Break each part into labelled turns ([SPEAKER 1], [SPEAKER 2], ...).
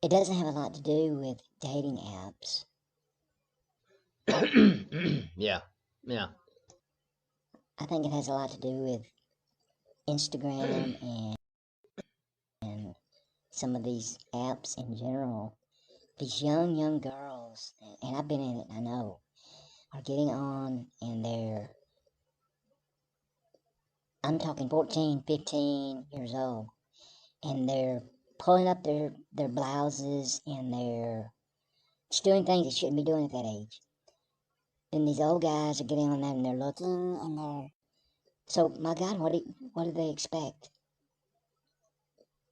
[SPEAKER 1] it doesn't have a lot to do with dating apps.
[SPEAKER 2] Yeah, yeah.
[SPEAKER 1] I think it has a lot to do with Instagram and some of these apps in general. These young girls, and I've been in it, I know, are getting on and I'm talking 14, 15 years old, and they're pulling up their blouses and they're just doing things they shouldn't be doing at that age. Then these old guys are getting on that and they're looking and so my God, what do they expect?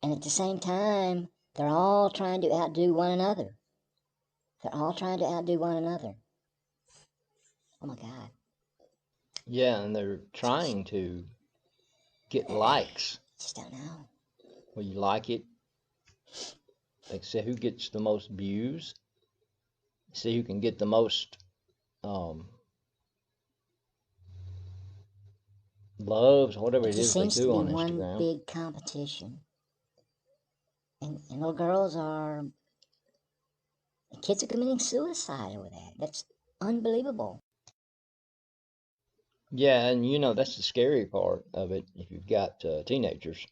[SPEAKER 1] And at the same time, they're all trying to outdo one another. They're all trying to outdo one another. Oh my God.
[SPEAKER 2] Yeah, and they're trying to get likes.
[SPEAKER 1] Just don't know.
[SPEAKER 2] Well, you like it. They say who gets the most views. See who can get the most um, loves, whatever
[SPEAKER 1] It
[SPEAKER 2] it
[SPEAKER 1] just
[SPEAKER 2] is they
[SPEAKER 1] seems to
[SPEAKER 2] do
[SPEAKER 1] be
[SPEAKER 2] on
[SPEAKER 1] one
[SPEAKER 2] Instagram.
[SPEAKER 1] big competition. And little girls are, the kids are committing suicide over that. That's unbelievable.
[SPEAKER 2] Yeah, and you know that's the scary part of it. If you've got teenagers,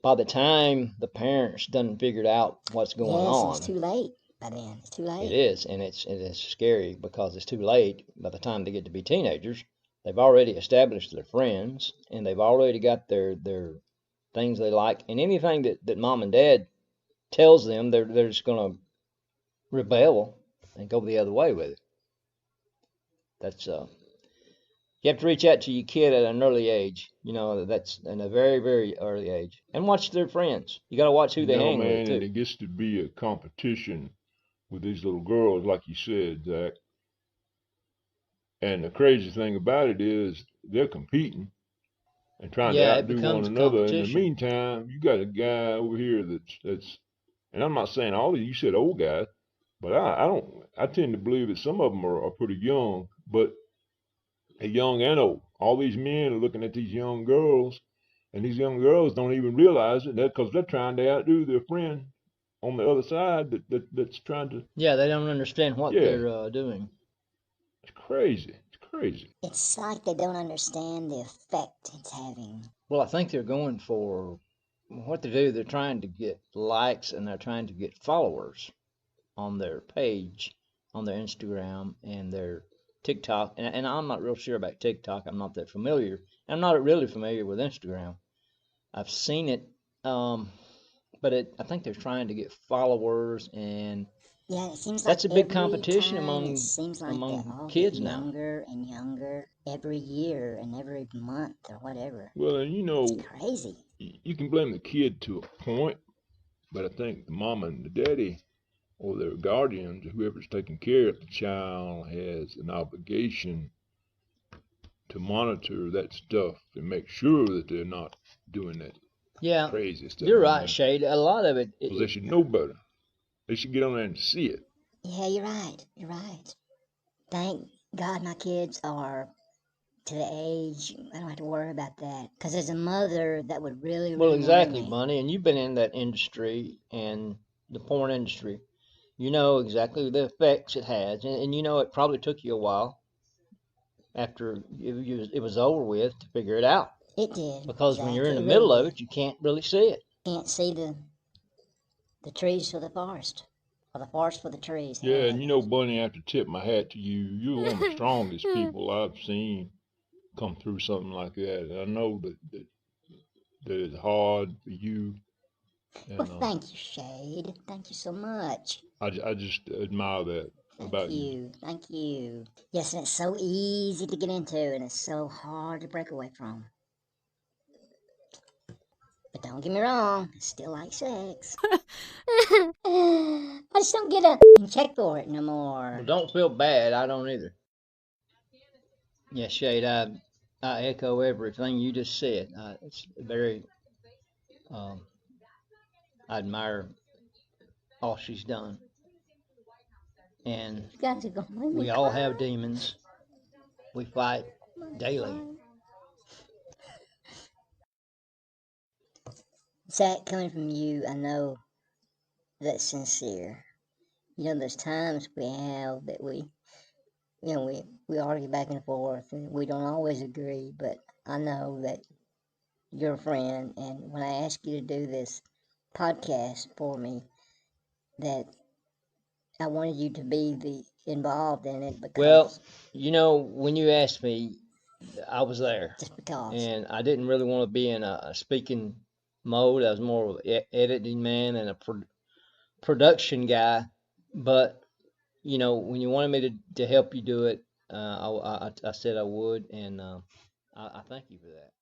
[SPEAKER 2] by the time the parents done figured out what's going
[SPEAKER 1] Yes, and it's
[SPEAKER 2] on,
[SPEAKER 1] too late by then. It's too
[SPEAKER 2] it
[SPEAKER 1] late.
[SPEAKER 2] is, and it's scary because it's too late. By the time they get to be teenagers, they've already established their friends, and they've already got their things they like, and anything that mom and dad tells them, they're just gonna rebel and go the other way with it. That's you have to reach out to your kid at an early age. You know, that's in a very early age, and watch their friends. You got to watch who
[SPEAKER 3] You
[SPEAKER 2] they
[SPEAKER 3] know,
[SPEAKER 2] hang with
[SPEAKER 3] man, and
[SPEAKER 2] too.
[SPEAKER 3] it gets to be a competition with these little girls, like you said, Zach. And the crazy thing about it is they're competing and trying to
[SPEAKER 2] Yeah, it
[SPEAKER 3] outdo one
[SPEAKER 2] becomes a
[SPEAKER 3] another. In the
[SPEAKER 2] competition.
[SPEAKER 3] meantime, you got a guy over here that's, and I'm not saying all of you said old guys, but I don't, I tend to believe that some of them are pretty young, but young and old. All these men are looking at these young girls, and these young girls don't even realize it because they're trying to outdo their friend on the other side that's trying to.
[SPEAKER 2] Yeah, they don't understand what
[SPEAKER 3] Yeah,
[SPEAKER 2] they're doing.
[SPEAKER 3] it's crazy. It's crazy.
[SPEAKER 1] It's like they don't understand the effect it's having.
[SPEAKER 2] Well, I think they're going for what they do. They're trying to get likes and they're trying to get followers on their page, on their Instagram and their TikTok. And I'm not real sure about TikTok. I'm not that familiar. I'm not really familiar with Instagram. I've seen it, um, but I think they're trying to get followers, and
[SPEAKER 1] Yeah, it seems like
[SPEAKER 2] that's a big
[SPEAKER 1] every
[SPEAKER 2] competition
[SPEAKER 1] time it seems like they
[SPEAKER 2] among
[SPEAKER 1] all get
[SPEAKER 2] kids now.
[SPEAKER 1] younger and younger every year and every month or whatever.
[SPEAKER 3] Well, and
[SPEAKER 1] It's crazy.
[SPEAKER 3] you can blame the kid to a point, but I think the mama and the daddy or their guardians, whoever's taking care of the child, has an obligation to monitor that stuff and make sure that they're not doing that
[SPEAKER 2] Yeah,
[SPEAKER 3] crazy stuff
[SPEAKER 2] you're
[SPEAKER 3] on
[SPEAKER 2] right,
[SPEAKER 3] there.
[SPEAKER 2] Shade. A lot of
[SPEAKER 3] Because they should know better. They should get on there and see it.
[SPEAKER 1] Yeah, you're right. You're right. Thank God my kids are to the age I don't have to worry about that. Because as a mother, that would
[SPEAKER 2] well,
[SPEAKER 1] really worry
[SPEAKER 2] exactly,
[SPEAKER 1] me.
[SPEAKER 2] Bunny. And you've been in that industry and the porn industry. You know exactly the effects it has, and you know it probably took you a while after it was over with to figure it out.
[SPEAKER 1] It did,
[SPEAKER 2] Because when
[SPEAKER 1] Zach.
[SPEAKER 2] you're in
[SPEAKER 1] It
[SPEAKER 2] the
[SPEAKER 1] really
[SPEAKER 2] middle of
[SPEAKER 1] did.
[SPEAKER 2] it, you can't really see it.
[SPEAKER 1] Can't see the trees for the forest. Or the forest for the trees,
[SPEAKER 3] Yeah,
[SPEAKER 1] however
[SPEAKER 3] and
[SPEAKER 1] that
[SPEAKER 3] you know,
[SPEAKER 1] goes.
[SPEAKER 3] Bunny, I have to tip my hat to you. You're one of the strongest people I've seen come through something like that. I know that it's hard for you,
[SPEAKER 1] Well,
[SPEAKER 3] and
[SPEAKER 1] thank you, Shade. Thank you so much.
[SPEAKER 3] I just admire that
[SPEAKER 1] Thank
[SPEAKER 3] about you.
[SPEAKER 1] you. Thank you. Yes, and it's so easy to get into and it's so hard to break away from. But don't get me wrong, I still like sex. I just don't get a check for it no
[SPEAKER 2] Well,
[SPEAKER 1] more.
[SPEAKER 2] don't feel bad. I don't either. Yeah, Shade, I echo everything you just said. It's very, um, I admire all she's done. And
[SPEAKER 1] You guys are gonna make me
[SPEAKER 2] we all
[SPEAKER 1] cry.
[SPEAKER 2] have demons. We fight daily.
[SPEAKER 1] Zach, coming from you, I know that's sincere. There's times we have that we argue back and forth and we don't always agree, but I know that you're a friend, and when I asked you to do this podcast for me, that I wanted you to be involved in it
[SPEAKER 2] Well,
[SPEAKER 1] because
[SPEAKER 2] when you asked me, I was there,
[SPEAKER 1] just because.
[SPEAKER 2] and I didn't really want to be in a speaking mode. I was more of an editing man and a production guy. But when you wanted me to help you do it, I said I would, and I thank you for that.